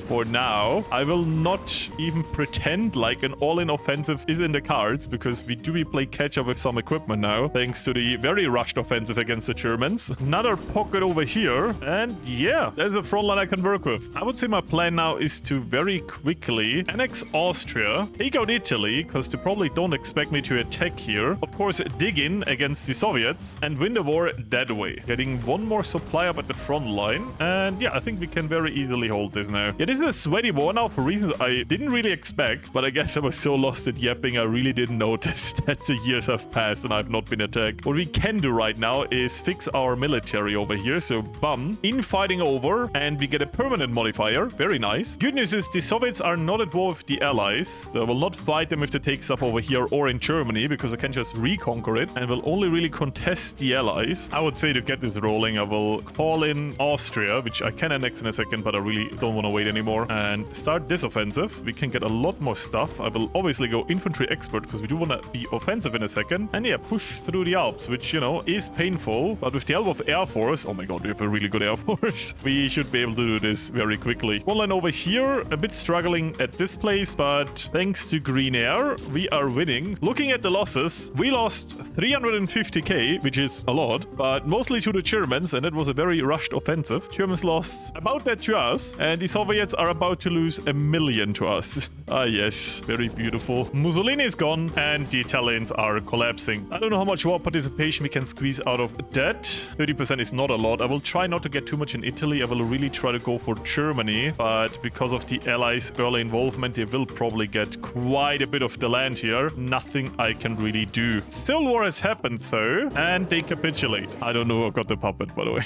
For now, I will not even pretend like an all-in offensive is in the cards, because we do play catch-up with some equipment now, thanks to the very rushed offensive against the Germans. Another pocket over here, and yeah, there's a front line I can work with. I would say my plan now is to very quickly annex Austria, take out Italy, because they probably don't expect me to attack here. Of course, dig in against the Soviets and win the war that way. Getting one more supply up at the front line, and yeah, I think we can very easily hold this now. Yeah, this is a sweaty war now for reasons I didn't really expect, but I guess I was so lost at yapping I really didn't notice that the years have passed and I've not been attacked. what we can do right now is fix our military over here. So, bum, infighting over, and we get a permanent modifier. Very nice. Good news is the Soviets are not at war with the Allies, so I will not fight them if they take stuff over here or in Germany, because I can just reconquer it, and will only really contest the Allies. I would say to get this rolling, I will call in Austria, which I can annex in a second, but I really don't want to wait anymore, and start this offensive. We can get a lot more stuff. I will obviously go infantry expert, because we do want to be offensive in a second, and yeah, push through the Alps, which, you know, is painful, but with the help of Air Force, oh my god, we have a really good Air Force, we should be able to do this very quickly. One line over here, a bit struggling at this place, but thanks to Green Air, we are winning. Looking at the losses, we lost 350k, which is a lot, but mostly to the Germans, and it was a very rushed offensive. Germans lost about that to us, and the Soviets are about to lose 1 million to us. Ah yes, very beautiful. Mussolini is gone, and the Italians are collapsing. I don't know how much war participation we can squeeze out of that. 30% is not a lot. I will try not to get too much in Italy. I will really try to go for Germany, but because of the Allies' early involvement, they will probably get quite a bit of the land here. Nothing I can really do. Civil war has happened though, and they capitulate. I don't know who got the puppet, by the way.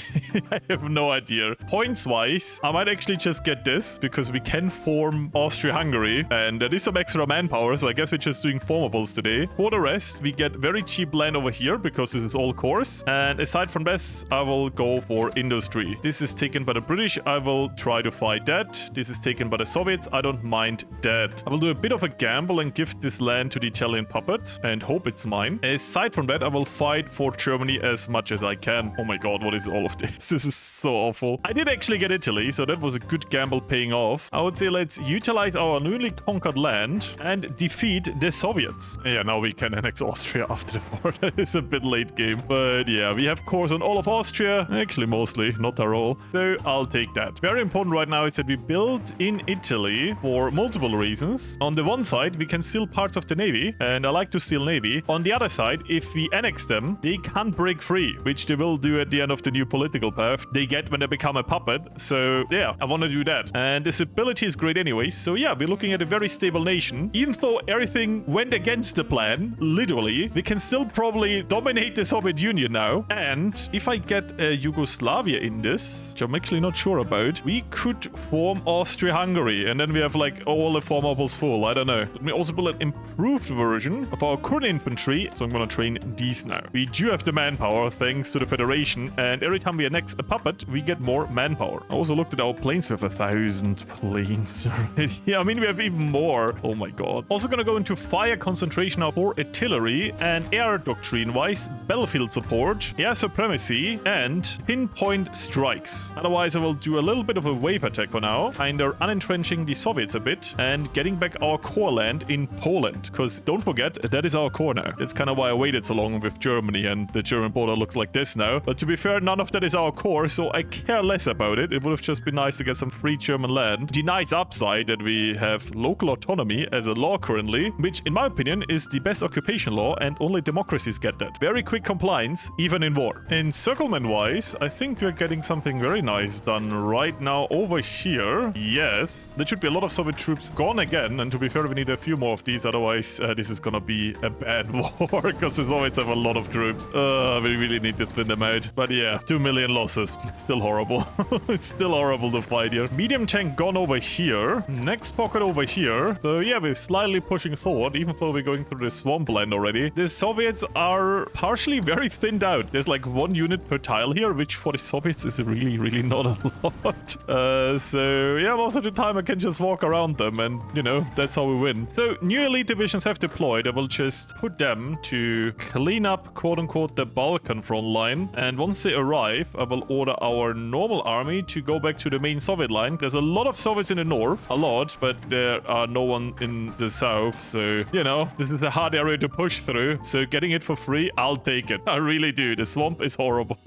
I have no idea. Points-wise, I might actually just get this, because we can form Austria-Hungary, and there is some extra manpower, so I guess we're just doing formables today. For the rest, we get very cheap land over here, because this is all cores, and aside from this, I will go for industry. This is taken by the British. I will try to fight that. This is taken by the Soviets. I don't mind that. I will do a bit of a gamble and give this land to the Italian puppet and hope it's mine. Aside from that, I will fight for Germany as much as I can. Oh my god, what is all of this? This is so awful. I did actually get Italy, so that was a good gamble paying off. I would say let's utilize our newly conquered land and defeat the Soviets. Yeah, now we can annex Austria after the war. That is a bit late game. But yeah, we have cores on all of Austria. Actually, mostly, not our all. So I'll take that. Very important right now is that we build in Italy for multiple reasons. On the one side, we can steal parts of the navy, and I like to steal navy. On the other side, if we annex them, they can't break free, which they will do at the end of the new political path. They get when they become a puppet. So yeah, I want to do that. And this ability is great anyway. So yeah, we're looking at a very stable nation. Even though everything went against the plan, literally, we can still probably dominate the Soviet Union now. And if I get Yugoslavia in this, which I'm actually not sure about, we could form Austria-Hungary, and then we have like all the formables full. I don't know. Let me also build an improved version of our current infantry, so I'm gonna train these now. We do have the manpower thanks to the Federation, and every time we annex a puppet, we get more manpower. I also looked at our planes. We have 1,000 planes already. Yeah, I mean, we have even more. Oh my god. Also gonna go into fire concentration now for artillery and air doctrine-wise, battlefield support, air supremacy, and pinpoint strikes. Otherwise, I will do a little bit of a wave attack for now, kinda unentrenching the Soviets a bit and getting back our core land in Poland. Because don't forget, that is our core now. It's kind of why I waited so long with Germany, and the German border looks like this now. But to be fair, none of that is our core, so I care less about it. It would have just been nice to get some free German land. The nice upside that we have local autonomy as a law currently, which in my opinion is the best occupation law, and only democracies get that. Very quick compliance, even in war. Encirclement-wise, I think we're getting something very nice done right now over here. Yes, there should be a lot of Soviet troops gone again, and to be fair, we need a few more of these, otherwise this is gonna be a bad war, because the Soviets have a lot of troops. We really need to thin them out. But yeah, 2 million losses. It's still horrible. It's still horrible to fight here. Medium tank gone over here. Next pocket over here. So yeah, we're slightly pushing forward, even though we're going through the swampland already. The Soviets are partially very thinned out. There's like 1 unit per tile here, which for the Soviets is really, really not a lot. So yeah, most of the time I can just walk around them, and you know, that's how we win. So new elite divisions have deployed. I will just put them to clean up, quote unquote, the Balkan front line. And once they arrive, I will order our normal army to go back to the main Soviet line. There's a lot of Soviets in the north, a lot, but there are no one in the south. So, you know, this is a hard area to push through. So getting it for free, I'll take it. I really do. The swamp is horrible.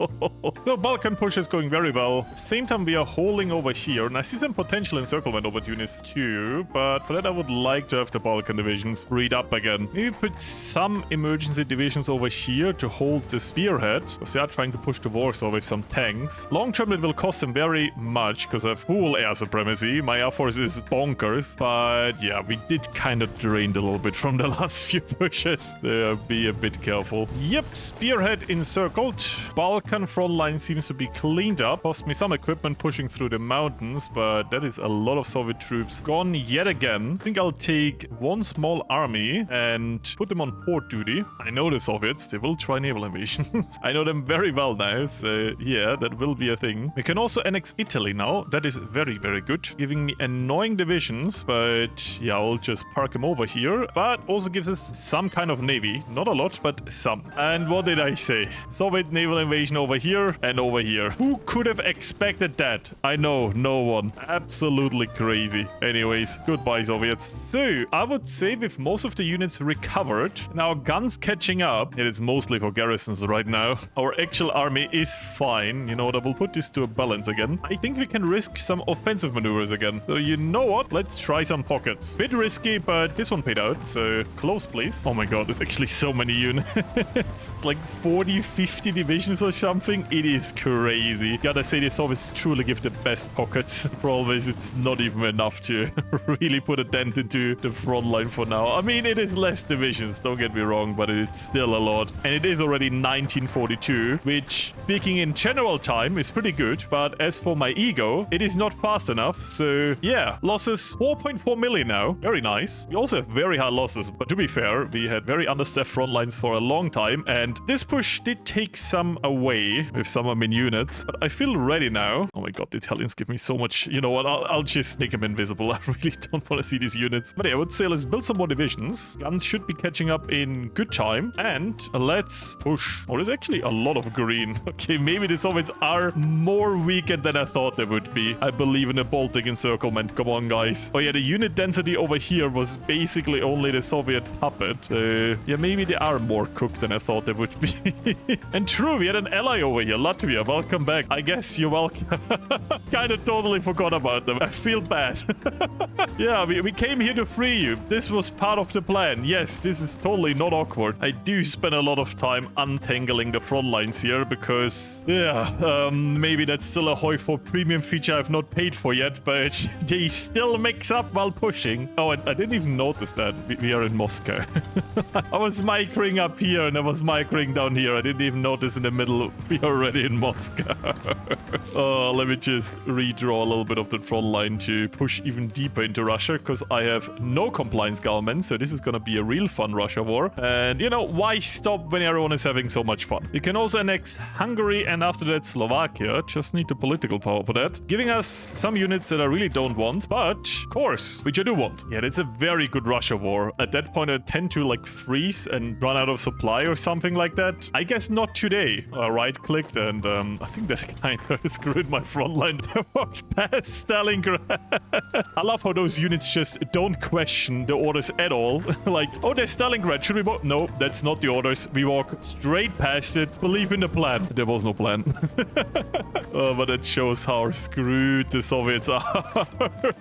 So Balkan push is going very well. Same time we are holding over here, and I see some potential encirclement opportunities too, but for that I would like to have the Balkan divisions read up again. Maybe put some emergency divisions over here to hold the spearhead, because they are trying to push the Warsaw with some tanks. Long term it will cost them very much, because I have full air supremacy. My air force is bonkers, but yeah, we did kind of drain a little bit from the last few pushes, so be a bit careful. Yep, spearhead encircled. Balkan front line seems to be cleaned up. Cost me some equipment pushing through the mountains, but that is a lot of Soviet troops gone yet again. I think I'll take one small army and put them on port duty. I know the Soviets, they will try naval invasions. I know them very well now, so yeah, that will be a thing. We can also annex Italy now. That is very, very good. Giving me annoying divisions, but yeah, I'll just park them over here. But also gives us some kind of navy. Not a lot, but some. And what did I say? Soviet naval invasion over here and over here. Who could have expected that? I know, no one. Absolutely crazy. Anyways, goodbye, Soviets. So, I would say with most of the units recovered, and our guns catching up, it is mostly for garrisons right now. Our actual army is fine. You know what, I will put this to a balance again. I think we can risk some offensive maneuvers again. So, you know what? Let's try some pockets. Bit risky, but this one paid out. So, close, please. Oh my god, there's actually so many units. It's like 40, 50 divisions or something. It is crazy. Gotta say, the Soviets truly give the best pockets. For always, it's not even enough to really put a dent into the front line for now. I mean, it is less divisions, don't get me wrong, but it's still a lot. And it is already 1942, which, speaking in general time, is pretty good. But as for my ego, it is not fast enough. So, yeah, losses 4.4 million now. Very nice. We also have very high losses, but to be fair, we had very understaffed front lines for a long time, and this push did take some away with some of my units, but I feel ready now. Oh my god, the Italians give me so much. You know what, I'll just make them invisible. I really don't want to see these units. But yeah, I would say let's build some more divisions. Guns should be catching up in good time, and let's push. Oh, there's actually a lot of green. Okay, maybe the Soviets are more weakened than I thought they would be. I believe in the Baltic encirclement. Come on, guys. Oh yeah, the unit density over here was basically only the Soviet puppet. Yeah, maybe they are more cooked than I thought they would be. And true, we had an ally over here, Latvia. Welcome back. I guess you're welcome. Kind of totally forgot about them. I feel bad. Yeah, we came here to free you. This was part of the plan. Yes, this is totally not awkward. I do spend a lot of time untangling the front lines here because, yeah, maybe that's still a HOI4 premium feature I've not paid for yet, but they still mix up while pushing. Oh, and I didn't even notice that. We are in Moscow. I was micring up here and I was micring down here. I didn't even notice in the middle we are already in Moscow. Let me just redraw a little bit of the front line to push even deeper into Russia, because I have no compliance government, so this is gonna be a real fun Russia war. And you know, why stop when everyone is having so much fun? You can also annex Hungary and after that Slovakia. Just need the political power for that, giving us some units that I really don't want, but of course, which I do want. Yeah, it's a very good Russia war. At that point I tend to like freeze and run out of supply or something like that. I guess not today. I right-clicked and I think that kind of screwed my front line. They walked past Stalingrad. I love how those units just don't question the orders at all. Like, oh, there's Stalingrad. Should we walk? No, that's not the orders. We walk straight past it. Believe in the plan. There was no plan. But that shows how screwed the Soviets are.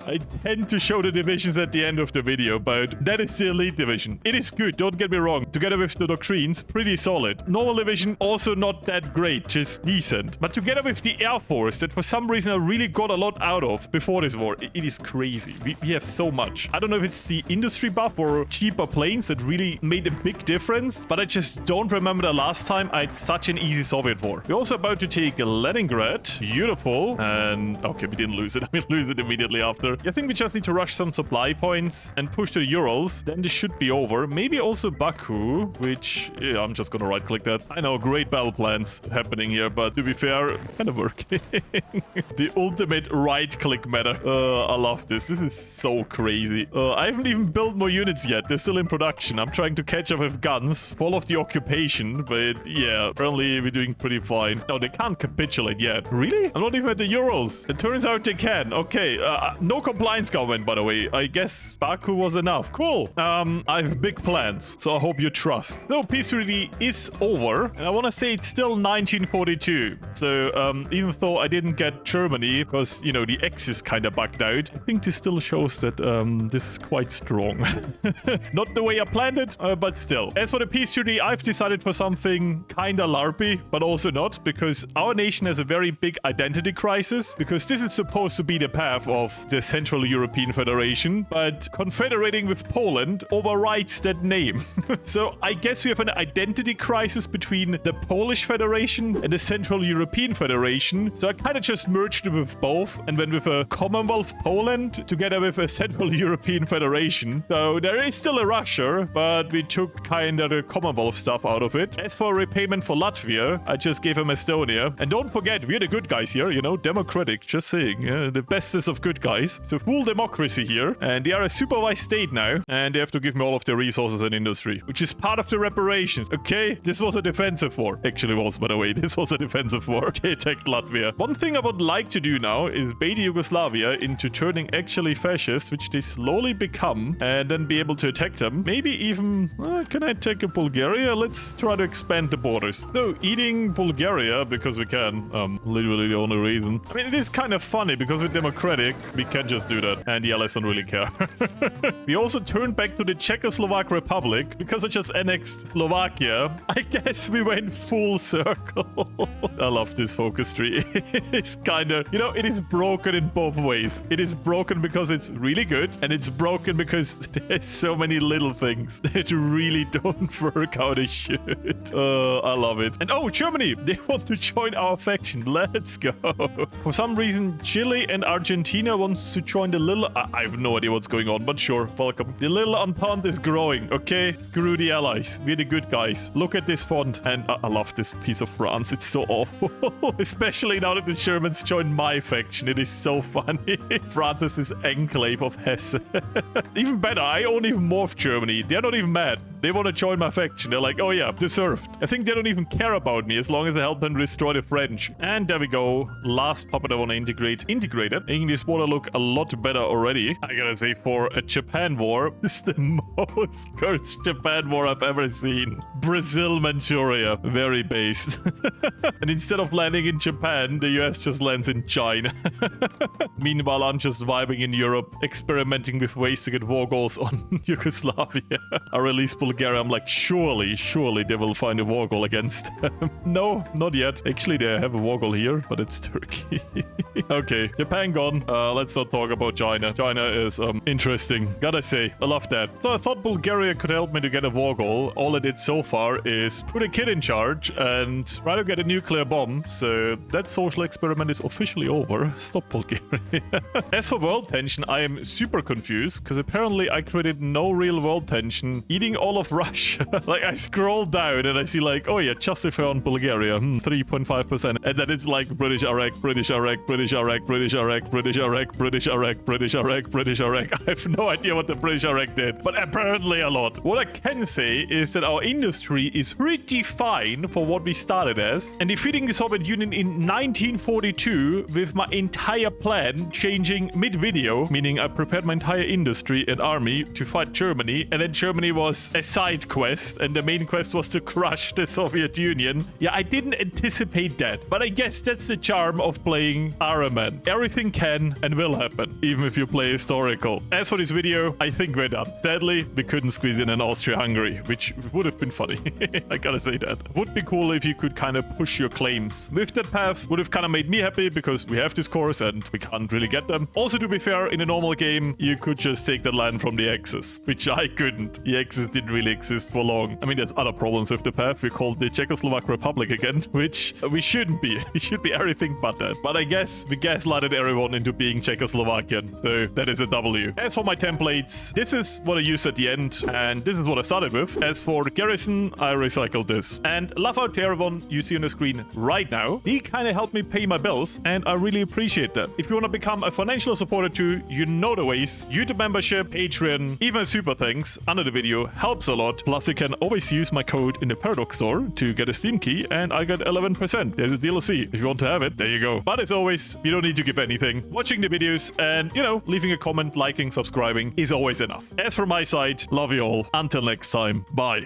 I tend to show the divisions at the end of the video, but that is the elite division. It is good, don't get me wrong. Together with the doctrines, pretty solid. Normal division, also not that great, just decent. But together with the Air Force, that for some reason I really got a lot out of before this war, it is crazy. We have so much. I don't know if it's the industry buff or cheaper planes that really made a big difference, but I just don't remember the last time I had such an easy Soviet war. We're also about to take Leningrad. Beautiful. And okay, we didn't lose it. I mean, lose it immediately after. I think we just need to rush some supply points and push to the Urals. Then this should be over. Maybe also Baku, which, yeah, I'm just gonna right click that. I know, great battle plans happening here, but to be fair, kind of working. The ultimate right click meta. I love this. This is so crazy. I haven't even built more units yet. They're still in production. I'm trying to catch up with guns, fall off the occupation, but yeah, apparently we're doing pretty fine. No, they can't capitulate yet. Really? I'm not even at the Urals. It turns out they can. Okay, no compliance government, by the way. I guess Baku was enough. Cool. I have big plans, so I hope you trust. So, peace treaty is over, and I want to say it's still 1942. So, even though I didn't get Germany, because, you know, the Axis kind of backed out, I think this still shows that this is quite strong. Not the way I planned it, but still. As for the peace treaty, I've decided for something kind of LARPy, but also not, because our nation has a very big identity crisis, because this is supposed to be the path of the Central European Federation, but confederating with Poland overrides that name. So I guess we have an identity identity crisis between the Polish Federation and the Central European Federation. So I kind of just merged it with both and went with a Commonwealth Poland together with a Central European Federation. So there is still a Russia, but we took kind of the Commonwealth stuff out of it. As for repayment for Latvia, I just gave him Estonia. And don't forget, we're the good guys here, you know, democratic, just saying. The bestest of good guys. So full democracy here. And they are a supervised state now. And they have to give me all of their resources and industry, which is part of the reparations. Okay, this was a defensive war. Actually was, by the way. This was a defensive war. They attacked Latvia. One thing I would like to do now is bait Yugoslavia into turning actually fascist, which they slowly become, and then be able to attack them. Maybe even... can I attack Bulgaria? Let's try to expand the borders. So, eating Bulgaria, because we can. Literally the only reason. I mean, it is kind of funny, because we're democratic, we can just do that. And the allies don't really care. We also turned back to the Czechoslovak Republic, because I just annexed Slovakia. I guess we went full circle. I love this focus tree. It's kind of, you know, it is broken in both ways. It is broken because it's really good, and it's broken because there's so many little things that really don't work how they should. I love it. And oh, Germany, they want to join our faction. Let's go. For some reason, Chile and Argentina wants to join the little... I have no idea what's going on, but sure, welcome. The little Entente is growing, okay? Screw the allies. We're the good guys. Look at this font. And I love this piece of France. It's so awful. Especially now that the Germans joined my faction. It is so funny. France is this enclave of Hesse. Even better, I only morphed Germany. They're not even mad. They want to join my faction. They're like, oh yeah, deserved. I think they don't even care about me as long as I help them destroy the French. And there we go. Last puppet I want to integrate. Integrated. Making this border look a lot better already. I gotta say, for a Japan war, this is the most cursed Japan war I've ever seen. Brazil, Manchuria. Very based. And instead of landing in Japan, the US just lands in China. Meanwhile, I'm just vibing in Europe, experimenting with ways to get war goals on Yugoslavia. I release Bulgaria. I'm like, surely they will find a war goal against them. No, not yet. Actually, they have a war goal here, but it's Turkey. Okay, Japan gone. Let's not talk about China. China is interesting. Gotta say, I love that. So I thought Bulgaria could help me to get a war goal. All I did so far is put a kid in charge and try to get a nuclear bomb. So that social experiment is officially over. Stop Bulgaria. As for world tension, I am super confused because apparently I created no real world tension eating all of Russia. Like I scroll down and I see like, oh yeah, justify on Bulgaria, 3.5%. And then it's like British Iraq, British Iraq, British Iraq, British Iraq, British Iraq, British Iraq, British Iraq, British Iraq. I have no idea what the British Iraq did, but apparently a lot. What I can say is that our industry is pretty fine for what we started as. And defeating the Soviet Union in 1942 with my entire plan changing mid-video, meaning I prepared my entire industry and army to fight Germany, and then Germany was a side quest, and the main quest was to crush the Soviet Union. Yeah, I didn't anticipate that, but I guess that's the charm of playing Iron Man. Everything can and will happen, even if you play historical. As for this video, I think we're done. Sadly, we couldn't squeeze in an Austria-Hungary, which would have been funny. I gotta say that. Would be cool if you could kind of push your claims with that path. Would have kind of made me happy because we have this course and we can't really get them. Also, to be fair, in a normal game, you could just take that land from the Axis, which I couldn't. The Axis didn't really exist for long. I mean, there's other problems with the path. We called the Czechoslovak Republic again, which we shouldn't be. We should be everything but that. But I guess we gaslighted everyone into being Czechoslovakian, so that is a W. As for my templates, this is what I used at the end, and this is what I started with. As for the garrison, I recycled this. And love out to everyone you see on the screen right now. He kind of helped me pay my bills, and I really appreciate that. If you want to become a financial supporter too, you know the ways. YouTube membership, Patreon, even super thanks under the video helps a lot. Plus, you can always use my code in the Paradox store to get a Steam key, and I get 11%. There's a DLC. If you want to have it, there you go. But as always, you don't need to give anything. Watching the videos and, you know, leaving a comment, liking, subscribing is always enough. As for my side, love you all. Until next time, bye.